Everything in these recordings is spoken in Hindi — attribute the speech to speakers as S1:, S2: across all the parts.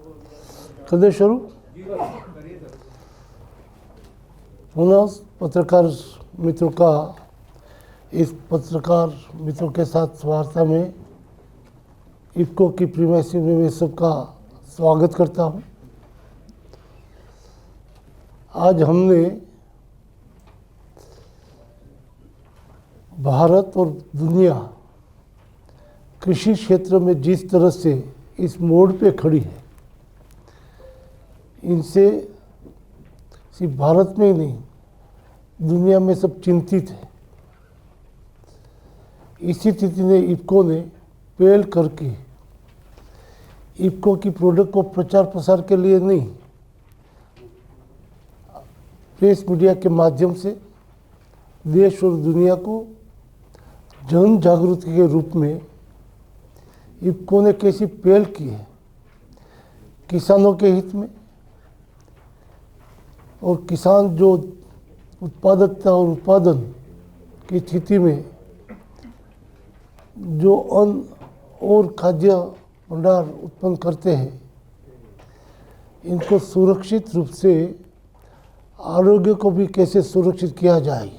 S1: कर दे शुरू। पुनः पत्रकार मित्रों का इस पत्रकार मित्रों के साथ वार्ता में इफ्को की प्रीमाइसी में मैं सबका स्वागत करता हूं। आज हमने भारत और दुनिया कृषि क्षेत्र में जिस तरह से इस मोड़ पे खड़ी है, इनसे सिर्फ भारत में ही नहीं दुनिया में सब चिंतित है। इसी स्थिति ने इफ्को ने पहल करके इफ्को की प्रोडक्ट को प्रचार प्रसार के लिए नहीं, प्रेस मीडिया के माध्यम से देश और दुनिया को जन जागृति के रूप में इफ्को ने कैसी पहल की है किसानों के हित में, और किसान जो उत्पादकता और उत्पादन की स्थिति में जो अन्न और खाद्य भंडार उत्पन्न करते हैं, इनको सुरक्षित रूप से आरोग्य को भी कैसे सुरक्षित किया जाए,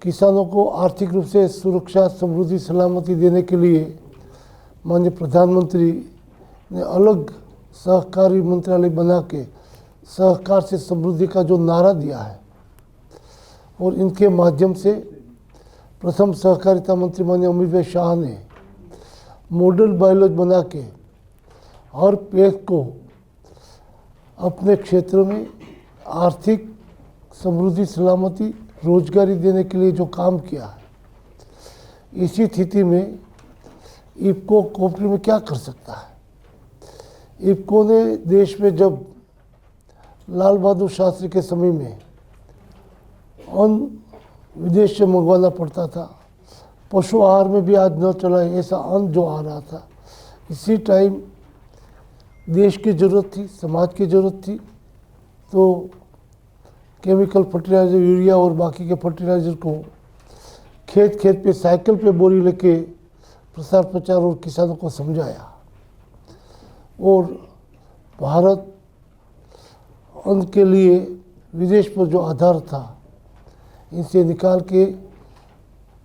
S1: किसानों को आर्थिक रूप से सुरक्षा, समृद्धि, सलामती देने के लिए माननीय प्रधानमंत्री ने अलग सहकारी मंत्रालय बना के सहकार से समृद्धि का जो नारा दिया है, और इनके माध्यम से प्रथम सहकारिता मंत्री माननीय अमित भाई शाह ने मॉडल बायोलॉज बना के हर पैक्स को अपने क्षेत्र में आर्थिक समृद्धि, सलामती, रोजगारी देने के लिए जो काम किया है, इसी स्थिति में इफ्को कोऑपरेटिव में क्या कर सकता है। इफ्को ने देश में जब लाल बहादुर शास्त्री के समय में अन्न विदेश से मंगवाना पड़ता था, पशु आहार में भी आज न चला है ऐसा अन्न जो आ रहा था, इसी टाइम देश की ज़रूरत थी, समाज की ज़रूरत थी, तो केमिकल फर्टिलाइज़र, यूरिया और बाकी के फर्टिलाइज़र को खेत खेत पे साइकिल पे बोरी लेके प्रसार प्रचार और किसानों को समझाया, और भारत अन्न के लिए विदेश पर जो आधार था, इनसे निकाल के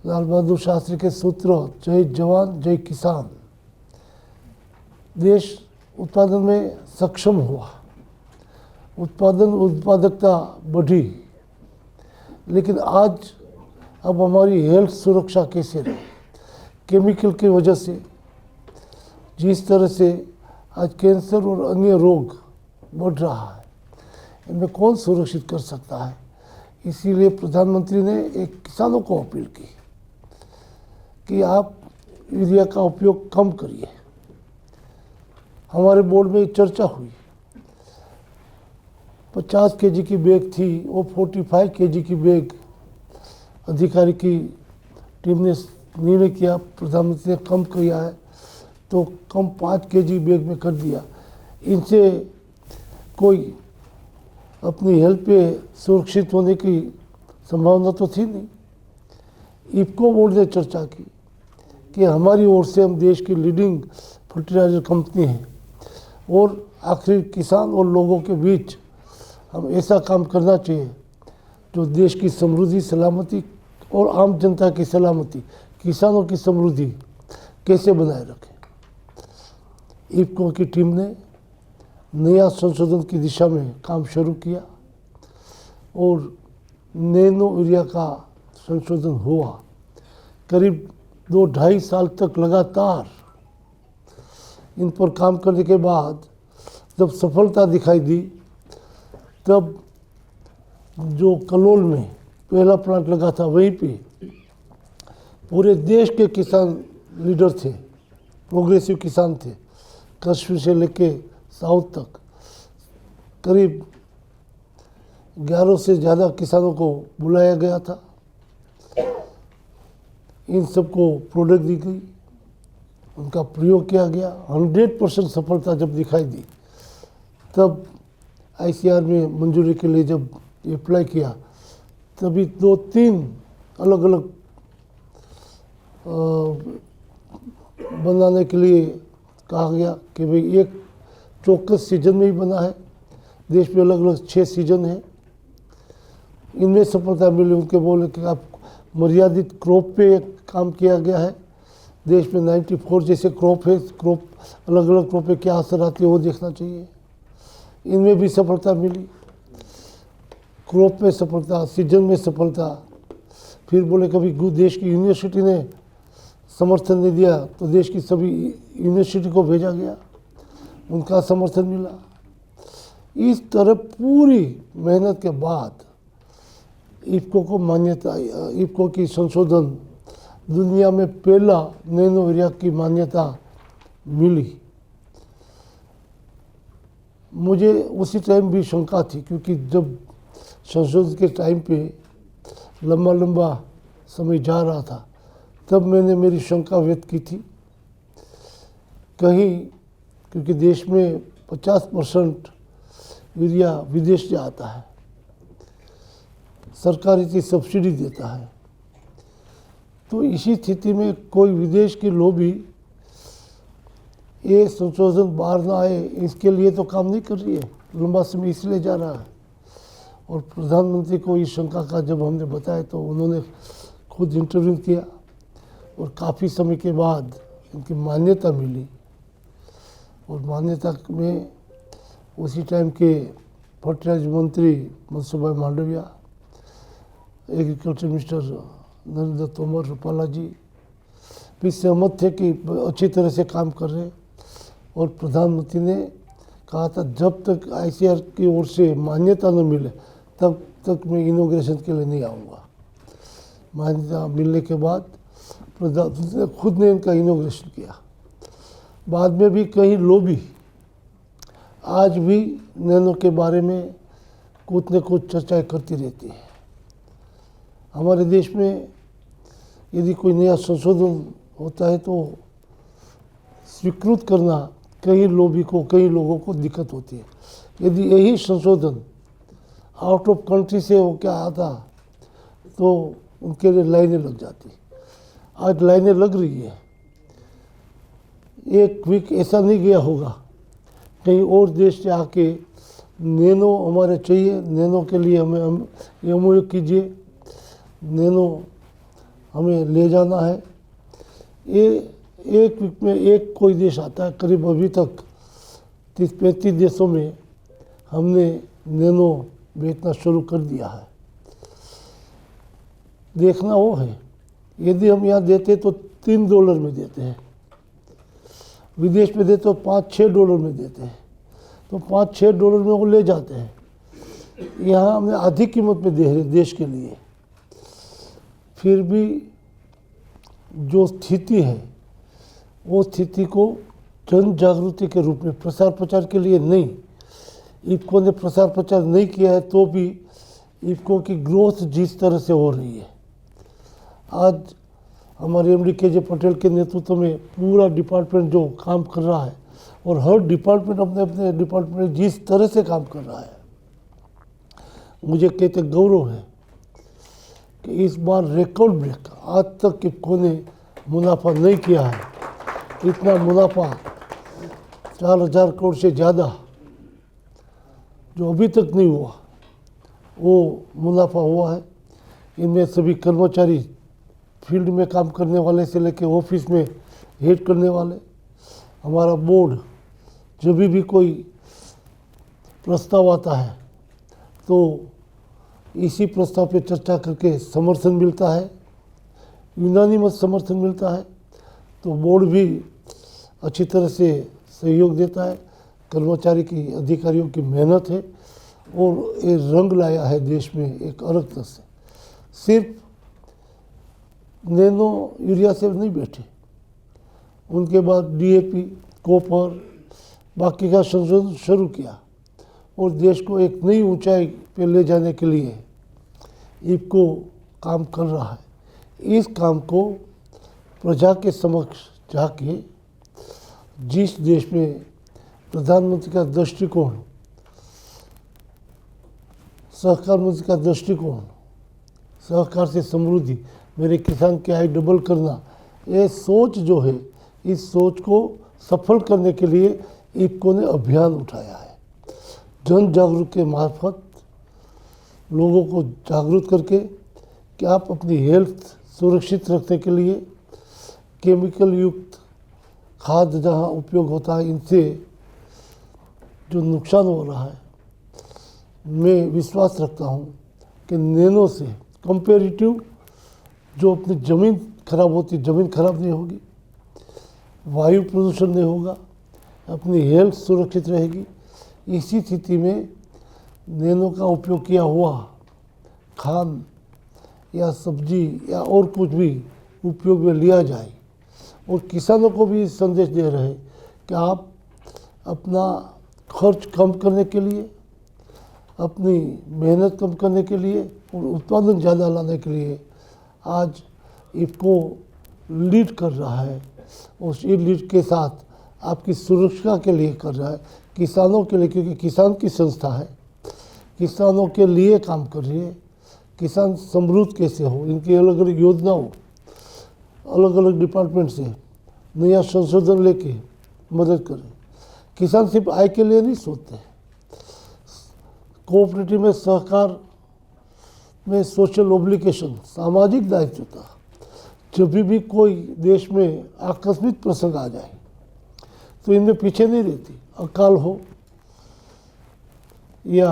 S1: लाल बहादुर शास्त्री के सूत्र जय जवान जय किसान, देश उत्पादन में सक्षम हुआ, उत्पादकता बढ़ी। लेकिन आज अब हमारी हेल्थ सुरक्षा कैसे रहे, केमिकल की वजह से जिस तरह से आज कैंसर और अन्य रोग बढ़ रहा है, इनमें कौन सुरक्षित कर सकता है। इसीलिए प्रधानमंत्री ने एक किसानों को अपील की कि आप यूरिया का उपयोग कम करिए। हमारे बोर्ड में चर्चा हुई, 50 केजी की बैग थी, वो 45 केजी की बैग अधिकारी की टीम ने निर्णय किया, प्रधानमंत्री ने कम किया है तो कम 5 केजी बैग में कर दिया। इनसे कोई अपनी हेल्थ पे सुरक्षित होने की संभावना तो थी नहीं। इफ्को बोर्ड ने चर्चा की कि हमारी ओर से हम देश की लीडिंग फर्टिलाइजर कंपनी हैं, और आखिर किसान और लोगों के बीच हम ऐसा काम करना चाहिए जो देश की समृद्धि, सलामती और आम जनता की सलामती, किसानों की समृद्धि कैसे बनाए रखें। इफ्को की टीम ने नया संशोधन की दिशा में काम शुरू किया, और नैनो यूरिया का संशोधन हुआ। करीब 2-2.5 साल तक लगातार इन पर काम करने के बाद जब सफलता दिखाई दी, तब जो कलोल में पहला प्लांट लगा था, वहीं पे पूरे देश के किसान लीडर थे, प्रोग्रेसिव किसान थे, कश्मीर से लेके साउथ तक करीब 11 से ज़्यादा किसानों को बुलाया गया था। इन सबको प्रोडक्ट दी गई, उनका प्रयोग किया गया। 100% सफलता जब दिखाई दी, तब आईसीआर में मंजूरी के लिए जब अप्लाई किया, तभी 2-3 अलग अलग बनाने के लिए कहा गया कि भाई एक चौकस सीजन में ही बना है। देश में अलग अलग 6 सीजन हैं, इनमें सफलता मिली। उनके बोले कि आप मर्यादित क्रॉप पे काम किया गया है। देश में 94 जैसे क्रॉप है, क्रॉप अलग अलग क्रॉप पे क्या असर आती है वो देखना चाहिए। इनमें भी सफलता मिली, क्रॉप में सफलता, सीजन में सफलता। फिर बोले कभी देश की यूनिवर्सिटी ने समर्थन नहीं दिया तो देश की सभी यूनिवर्सिटी को भेजा गया, उनका समर्थन मिला। इस तरह पूरी मेहनत के बाद इफ्को को मान्यता, इफ्को की संशोधन दुनिया में पहला नैनो यूरिया की मान्यता मिली। मुझे उसी टाइम भी शंका थी, क्योंकि जब संशोधन के टाइम पे लंबा समय जा रहा था, तब मैंने मेरी शंका व्यक्त की थी कहीं, क्योंकि देश में 50% यूरिया विदेश से आता है, सरकार इसकी सब्सिडी देता है। तो इसी स्थिति में कोई विदेश की लॉबी ये संशोधन बाहर ना आए, इसके लिए तो काम नहीं कर रही है, लंबा समय इसलिए जा रहा है। और प्रधानमंत्री को इस शंका का जब हमने बताया तो उन्होंने खुद इंटरव्यू किया और काफ़ी समय के बाद इनकी मान्यता मिली। और मान्यता में उसी टाइम के फर्टिलाइजर मंत्री मनसुख भाई मांडविया, एग्रीकल्चर मिनिस्टर नरेंद्र तोमर, रूपाला जी भी सहमत थे कि अच्छी तरह से काम कर रहे। और प्रधानमंत्री ने कहा था जब तक ICAR की ओर से मान्यता न मिले तब तक मैं इनॉग्रेशन के लिए नहीं आऊँगा। मान्यता मिलने के बाद प्रधानमंत्री ने खुद ने इनका इनॉग्रेशन किया। बाद में भी कई लॉबी आज भी नैनो के बारे में कुछ न कुछ चर्चाएं करती रहती है। हमारे देश में यदि कोई नया संशोधन होता है तो स्वीकृत करना कई लॉबी को, कई लोगों को दिक्कत होती है। यदि यही संशोधन आउट ऑफ कंट्री से हो क्या आता तो उनके लिए लाइनें लग जाती। आज लाइनें लग रही है। एक वीक ऐसा नहीं गया होगा कहीं और देश से आके नैनो हमारे चाहिए, नैनो के लिए हमें MOU कीजिए, नैनो हमें ले जाना है। ये एक वीक में एक कोई देश आता है। करीब अभी तक 30-35 देशों में हमने नैनो बेचना शुरू कर दिया है। देखना वो है, यदि हम यहाँ देते तो $3 में देते हैं, विदेश में देते तो $5-6 में देते हैं, तो $5-6 में वो ले जाते हैं। यहाँ हमने आधी कीमत में दे रहे देश के लिए। फिर भी जो स्थिति है वो स्थिति को जन जागृति के रूप में, प्रसार प्रचार के लिए नहीं, इफ्को ने प्रसार प्रचार नहीं किया है तो भी इफ्को की ग्रोथ जिस तरह से हो रही है, आज हमारे MD KJ पटेल के नेतृत्व में पूरा डिपार्टमेंट जो काम कर रहा है और हर डिपार्टमेंट अपने अपने डिपार्टमेंट में जिस तरह से काम कर रहा है, मुझे कहते गौरव है कि इस बार रिकॉर्ड ब्रेक, आज तक इफ्को ने मुनाफा नहीं किया है। इतना मुनाफा 4000 करोड़ से ज़्यादा जो अभी तक नहीं हुआ वो मुनाफा हुआ है। इनमें सभी कर्मचारी, फील्ड में काम करने वाले से लेकर ऑफिस में हेड करने वाले, हमारा बोर्ड, जब भी कोई प्रस्ताव आता है तो इसी प्रस्ताव पे चर्चा करके समर्थन मिलता है, यूनानिमस समर्थन मिलता है। तो बोर्ड भी अच्छी तरह से सहयोग देता है। कर्मचारी की, अधिकारियों की मेहनत है और ये रंग लाया है देश में एक अलग तरह से। सिर्फ नैनो यूरिया से नहीं बैठे, उनके बाद DAP, कॉपर, बाकी का संशोधन शुरू किया और देश को एक नई ऊंचाई पे ले जाने के लिए इफ्को काम कर रहा है। इस काम को प्रजा के समक्ष जाके जिस देश में प्रधानमंत्री का दृष्टिकोण, सहकार मंत्री का दृष्टिकोण, सहकार से समृद्धि, मेरे किसान की आय डबल करना, ये सोच जो है, इस सोच को सफल करने के लिए इफ्को ने अभियान उठाया है। जन जागरूक के मार्फत लोगों को जागरूक करके कि आप अपनी हेल्थ सुरक्षित रखने के लिए केमिकल युक्त खाद जहाँ उपयोग होता है, इनसे जो नुकसान हो रहा है, मैं विश्वास रखता हूँ कि नैनो से कंपेरेटिव जो अपनी ज़मीन खराब होती, ज़मीन खराब नहीं होगी, वायु प्रदूषण नहीं होगा, अपनी हेल्थ सुरक्षित रहेगी। इसी स्थिति में नैनो का उपयोग किया हुआ खाद या सब्जी या और कुछ भी उपयोग में लिया जाए। और किसानों को भी संदेश दे रहे हैं कि आप अपना खर्च कम करने के लिए, अपनी मेहनत कम करने के लिए और उत्पादन ज़्यादा लाने के लिए आज इफ्को लीड कर रहा है। और इस लीड के साथ आपकी सुरक्षा के लिए कर रहा है, किसानों के लिए, क्योंकि किसान की संस्था है, किसानों के लिए काम कर रही है। किसान समृद्ध कैसे हो, इनकी अलग अलग योजनाओं, अलग अलग डिपार्टमेंट से नया संशोधन लेके मदद करें। किसान सिर्फ आय के लिए नहीं सोचते। कोऑपरेटिव में सहकार में सोशल ऑब्लिगेशन, सामाजिक दायित्व था। जब भी कोई देश में आकस्मिक प्रसंग आ जाए तो इनमें पीछे नहीं रहती। अकाल हो या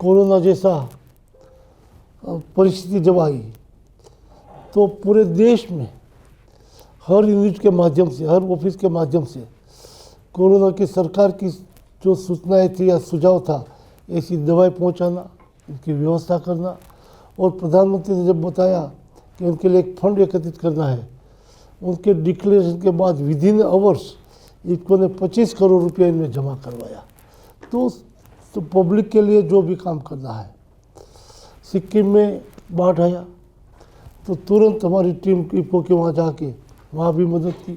S1: कोरोना जैसा परिस्थिति जब आई तो पूरे देश में हर यूनिट के माध्यम से, हर ऑफिस के माध्यम से कोरोना की सरकार की जो सूचनाएं थी या सुझाव था, ऐसी दवाई पहुंचाना, इनकी व्यवस्था करना। और प्रधानमंत्री ने जब बताया कि उनके लिए एक फंड एकत्रित करना है, उनके डिक्लेरेशन के बाद विदिन आवर्स इनको ने 25 करोड़ रुपया इनमें जमा करवाया। तो पब्लिक के लिए जो भी काम करना है, सिक्किम में बाढ़ आया तो तुरंत हमारी टीम इफ्को के वहाँ जाके वहाँ भी मदद की।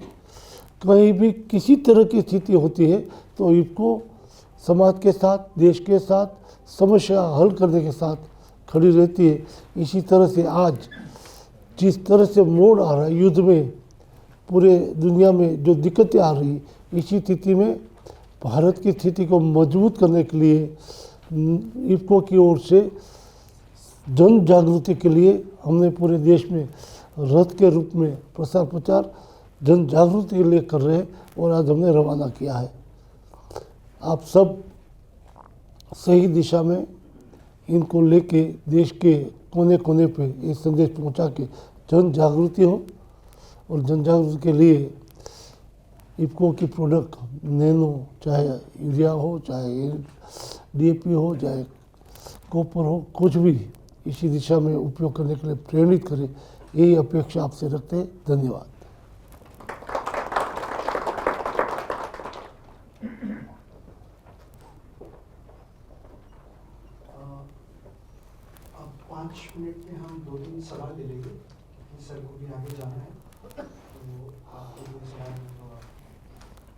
S1: कहीं भी किसी तरह की स्थिति होती है तो इफ्को समाज के साथ, देश के साथ, समस्या हल करने के साथ खड़ी रहती है। इसी तरह से आज जिस तरह से मोड़ आ रहा है युद्ध में, पूरे दुनिया में जो दिक्कतें आ रही, इसी स्थिति में भारत की स्थिति को मजबूत करने के लिए इफ्को की ओर से जन जागृति के लिए हमने पूरे देश में रथ के रूप में प्रसार प्रचार जन जागृति के लिए कर रहे हैं और आज हमने रवाना किया है। आप सब सही दिशा में इनको लेके देश के कोने कोने पे ये संदेश पहुंचा के जन जागृति हो। और जन जागृति के लिए इफ्को की प्रोडक्ट नैनो, चाहे यूरिया हो, चाहे डीएपी हो, चाहे कॉपर हो, कुछ भी इसी दिशा में उपयोग करने के लिए प्रेरित करें, यही अपेक्षा आपसे रखते हैं। धन्यवाद।
S2: अब 5 मिनट में हम 2-3 सवाल ले लेंगे, क्योंकि सर को भी आगे जाना है, तो आप 2-3 सवाल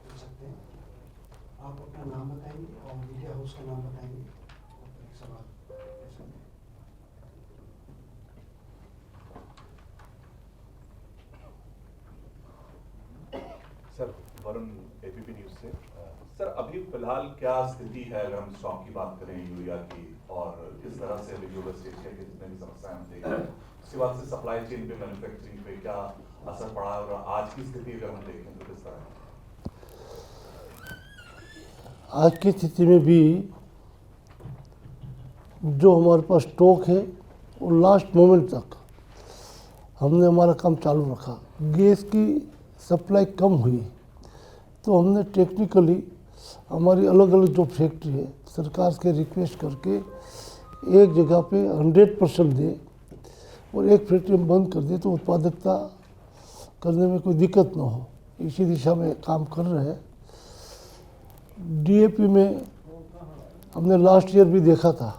S2: पूछ सकते हैं। आप अपना नाम बताएंगे और मीडिया हाउस का नाम बताएंगे, एक सवाल पूछ सकते हैं।
S3: सर, वरुण एबीपी न्यूज से। सर, अभी फिलहाल क्या स्थिति है अगर हम स्टॉक की बात करें यूरिया की, और किस तरह से यूरोप एशिया की जितने भी समस्याएं हम देख रहे हैं, उसके बाद से सप्लाई चेन पे, मैन्युफैक्चरिंग पे क्या असर पड़ा है, और आज की स्थिति अगर हम देखें तो किस तरह है?
S1: आज की स्थिति में भी जो हमारे पास स्टॉक है वो लास्ट मोमेंट तक हमने हमारा काम चालू रखा। गैस की सप्लाई कम हुई तो हमने टेक्निकली हमारी अलग अलग जो फैक्ट्री है, सरकार के रिक्वेस्ट करके एक जगह पे 100% दे और एक फैक्ट्री में बंद कर दे तो उत्पादकता करने में कोई दिक्कत ना हो, इसी दिशा में काम कर रहे हैं। डीएपी में हमने लास्ट ईयर भी देखा था,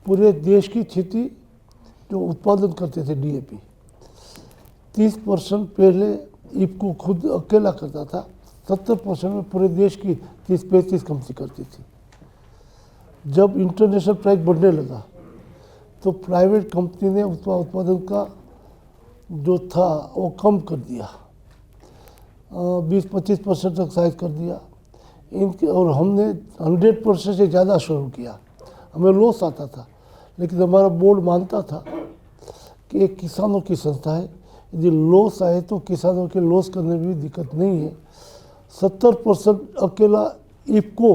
S1: पूरे देश की स्थिति जो उत्पादन करते थे डीएपी, 30% पहले इफ्को खुद अकेला करता था, 70% में पूरे देश की 30-35 कंपनी करती थी। जब इंटरनेशनल प्राइस बढ़ने लगा तो प्राइवेट कंपनी ने उत्पादन का जो था वो कम कर दिया, 20-25% तक साइज कर दिया। इनके, और हमने 100% से ज़्यादा शुरू किया। हमें लॉस आता था, लेकिन हमारा बोर्ड मानता था कि एक किसानों की संस्था है, यदि लॉस आए तो किसानों के लॉस करने में भी दिक्कत नहीं है। 70% अकेला इफ्को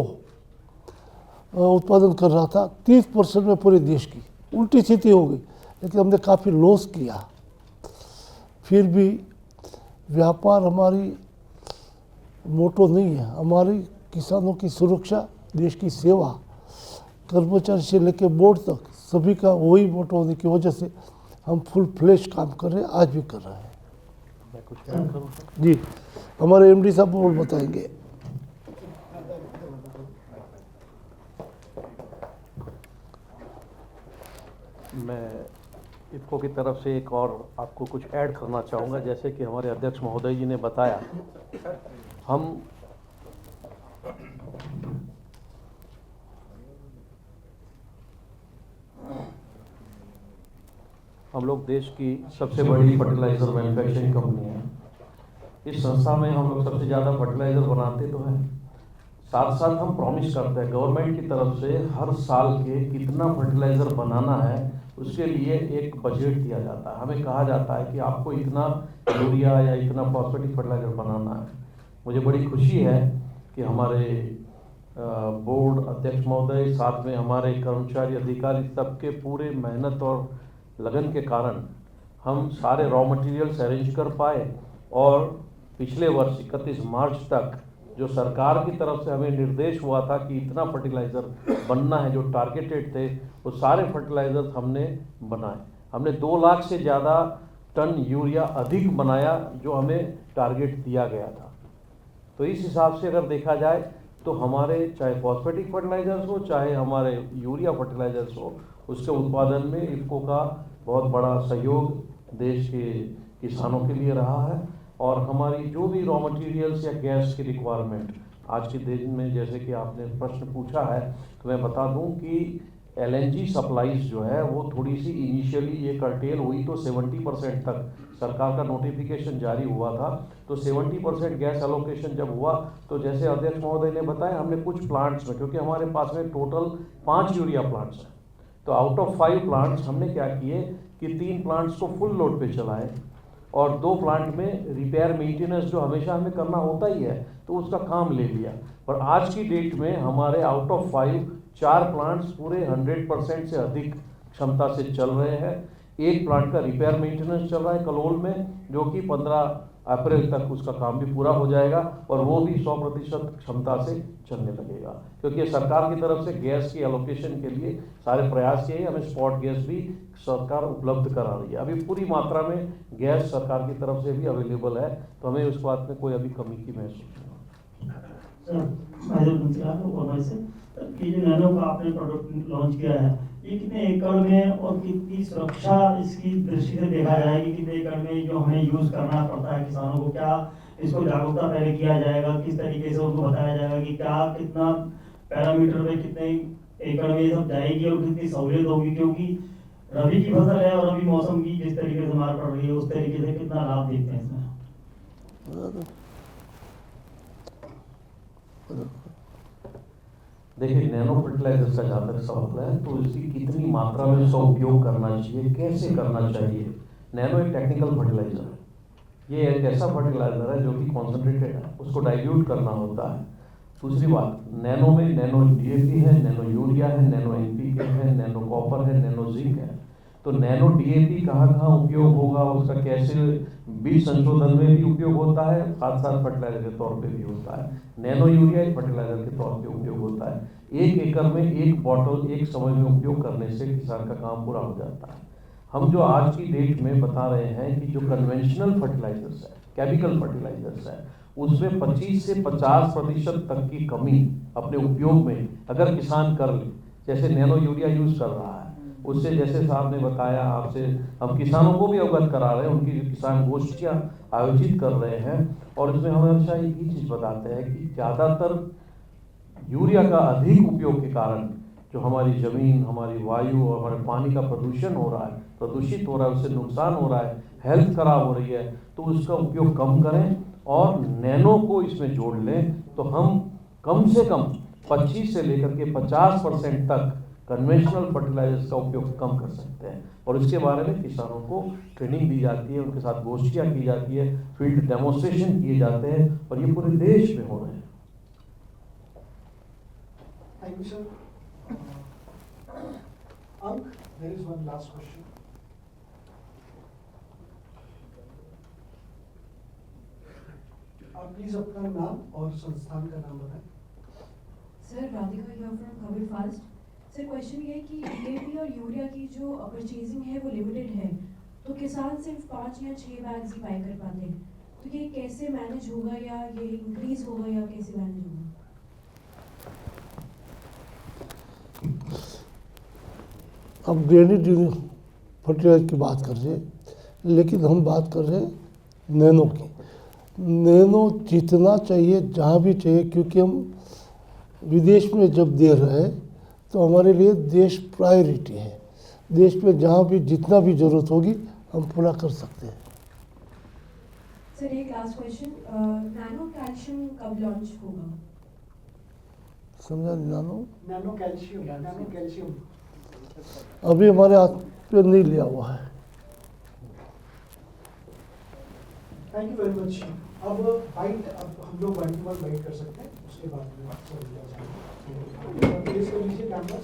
S1: उत्पादन कर रहा था, 30% में पूरे देश की उल्टी स्थिति हो गई, लेकिन हमने काफ़ी लॉस किया। फिर भी व्यापार हमारी मोटो नहीं है, हमारी किसानों की सुरक्षा, देश की सेवा, कर्मचारी से लेकर बोर्ड तक सभी का वही मोटो होने की वजह से हम फुल फ्लैश काम कर रहे हैं, आज भी कर रहे हैं।
S4: मैं कुछ ऐड करूं?
S1: जी, हमारे एमडी साहब और बताएंगे।
S4: मैं इफ्को की तरफ से एक और आपको कुछ ऐड करना चाहूँगा। जैसे कि हमारे अध्यक्ष महोदय जी ने बताया, हम लोग देश की सबसे बड़ी फर्टिलाइज़र मैन्युफैक्चरिंग कंपनी है। इस संस्था में हम लोग सबसे ज़्यादा फर्टिलाइज़र बनाते तो हैं, साथ साथ हम प्रॉमिस करते हैं गवर्नमेंट की तरफ से हर साल के कितना फर्टिलाइज़र बनाना है उसके लिए एक बजट दिया जाता है। हमें कहा जाता है कि आपको इतना यूरिया या इतना फॉस्फेटिक फर्टिलाइज़र बनाना है। मुझे बड़ी खुशी है कि हमारे बोर्ड अध्यक्ष महोदय, साथ में हमारे कर्मचारी अधिकारी, सबके पूरे मेहनत और लगन के कारण हम सारे रॉ मटेरियल्स अरेंज कर पाए। और पिछले वर्ष 31 मार्च तक जो सरकार की तरफ से हमें निर्देश हुआ था कि इतना फर्टिलाइज़र बनना है, जो टारगेटेड थे, वो सारे फर्टिलाइज़र्स हमने बनाए। हमने 2 लाख से ज़्यादा टन यूरिया अधिक बनाया जो हमें टारगेट दिया गया था। तो इस हिसाब से अगर देखा जाए तो हमारे चाहे फॉस्फेटिक फर्टिलाइज़र्स हो, चाहे हमारे यूरिया फर्टिलाइज़र्स हो, उसके उत्पादन में इफ्को का बहुत बड़ा सहयोग देश के किसानों के लिए रहा है। और हमारी जो भी रॉ मटेरियल्स या गैस की रिक्वायरमेंट आज के दिन में, जैसे कि आपने प्रश्न पूछा है, तो मैं बता दूं कि LNG सप्लाईज जो है वो थोड़ी सी इनिशियली ये कर्टेल हुई, तो 70% तक सरकार का नोटिफिकेशन जारी हुआ था। तो 70% गैस एलोकेशन जब हुआ, तो जैसे अध्यक्ष महोदय ने बताया, हमने कुछ प्लांट्स में, क्योंकि हमारे पास में टोटल 5 यूरिया प्लांट्स हैं, तो आउट ऑफ 5 प्लांट्स हमने क्या किए कि 3 प्लांट्स को फुल लोड पे चलाए और 2 प्लांट में रिपेयर मेंटेनेंस जो हमेशा हमें करना होता ही है, तो उसका काम ले लिया। पर आज की डेट में हमारे आउट ऑफ 5 4 प्लांट्स पूरे 100% से अधिक क्षमता से चल रहे हैं। एक प्लांट का रिपेयर मेंटेनेंस चल रहा है कलोल में, जो कि 15 अप्रैल तक उसका काम भी पूरा हो जाएगा और वो भी 100% क्षमता से चलने लगेगा। क्योंकि सरकार की तरफ से गैस की एलोकेशन के लिए सारे प्रयास किए, हमें स्पॉट गैस भी सरकार उपलब्ध करा रही है। अभी पूरी मात्रा में गैस सरकार की तरफ से भी अवेलेबल है, तो हमें उस बात में कोई अभी कमी की महसूस नहीं।
S5: कि जो नैनो का आपने प्रोडक्ट लॉन्च किया है, ये कितने एकड़ में और कितनी सुरक्षा इसकी दृष्टि से देखा जाएगी? कितने एकड़ में जो हमें यूज करना पड़ता है किसानों को? क्या इसको जागरूकता पहले किया जाएगा? किस तरीके से उनको बताया जाएगा कि क्या कितना पैरामीटर में कितने एकड़ में ये सब जाएगी और कितनी सहूलियत होगी? क्योंकि रबी की फसल है और रबी मौसम की जिस तरीके से मार पड़ रही है, उस तरीके से कितना लाभ देखते हैं इसमें?
S4: देखिए, नैनो फर्टिलाइजर का जहाँ तक सवाल है, तो इसकी कितनी मात्रा में इसका उपयोग करना चाहिए, कैसे करना चाहिए। नैनो एक टेक्निकल फर्टिलाइजर है, ये एक ऐसा फर्टिलाइजर है जो कि कॉन्सेंट्रेटेड है, उसको डाइल्यूट करना होता है। दूसरी बात, नैनो में नैनो DAP है, नैनो यूरिया है, नैनो NPK है, नैनो कॉपर है, नैनो जिंक है। तो नैनो DAP कहाँ कहाँ उपयोग होगा, उसका कैसे बीज संशोधन में भी उपयोग होता है, साथ साथ फर्टिलाइजर के तौर पे भी होता है। नैनो यूरिया एक फर्टिलाइजर के तौर पे उपयोग होता है। 1 एकड़ में 1 बॉटल एक समय में उपयोग करने से किसान का काम पूरा हो जाता है। हम जो आज की डेट में बता रहे हैं कि जो कन्वेंशनल फर्टिलाइजर्स है, केमिकल फर्टिलाइजर्स है, उसमें 25 से 50% तक की कमी अपने उपयोग में अगर किसान कर ले, जैसे नैनो यूरिया यूज कर रहा है, उससे जैसे साहब ने बताया, आपसे हम किसानों को भी अवगत करा रहे हैं, उनकी किसान गोष्ठियाँ आयोजित कर रहे हैं। और इसमें हम हमेशा एक ही चीज़ बताते हैं कि ज़्यादातर यूरिया का अधिक उपयोग के कारण जो हमारी ज़मीन, हमारी वायु और हमारे पानी का प्रदूषण हो रहा है, प्रदूषित हो रहा है, उससे नुकसान हो रहा है, हेल्थ खराब हो रही है, तो उसका उपयोग कम करें और नैनो को इसमें जोड़ लें, तो हम कम से कम 25 से लेकर के 50% तक कन्वेंशनल फर्टिलाइजर्स का उपयोग कम कर सकते हैं। और इसके बारे में किसानों को ट्रेनिंग दी जाती है, उनके साथ गोष्ठियाँ की जाती है, फील्ड डेमोन्स्ट्रेशन किए जाते हैं, और ये पूरे देश में हो रहे हैं।
S2: Thank you, sir. Ank, there is one last question. आप प्लीज अपना नाम और संस्थान का नाम बताएं।
S6: Sir Radhika here from Kabir fast. Sir question ये है कि डीएपी और यूरिया की जो परचेजिंग है वो लिमिटेड है, तो किसान सिर्फ 5 या 6 बैग्स ही बाय कर पाते हैं, तो ये कैसे मैनेज होगा, या ये इंक्रीज होगा या कैसे मैनेज होगा?
S1: अब ग्रेनेड फर्टिलाइजर की बात कर रहे हैं, लेकिन हम बात कर रहे हैं नैनो की। नैनो जितना चाहिए जहाँ भी चाहिए, क्योंकि हम विदेश में जब दे रहे हैं तो हमारे लिए देश प्रायोरिटी है। देश में जहाँ भी जितना भी ज़रूरत होगी हम पूरा कर सकते हैं।
S6: सर एक लास्ट क्वेश्चन, नैनो कैल्शियम कब लॉन्च होगा?
S1: समझा?
S2: नैनो कैल्शियम
S1: अभी हमारे हाथ पे नहीं लिया हुआ है।
S2: Thank you very much. अब हम लोग 1 to 1 बाइट कर सकते हैं, उसके बाद में प्लीज कर लीजिए कैंपस।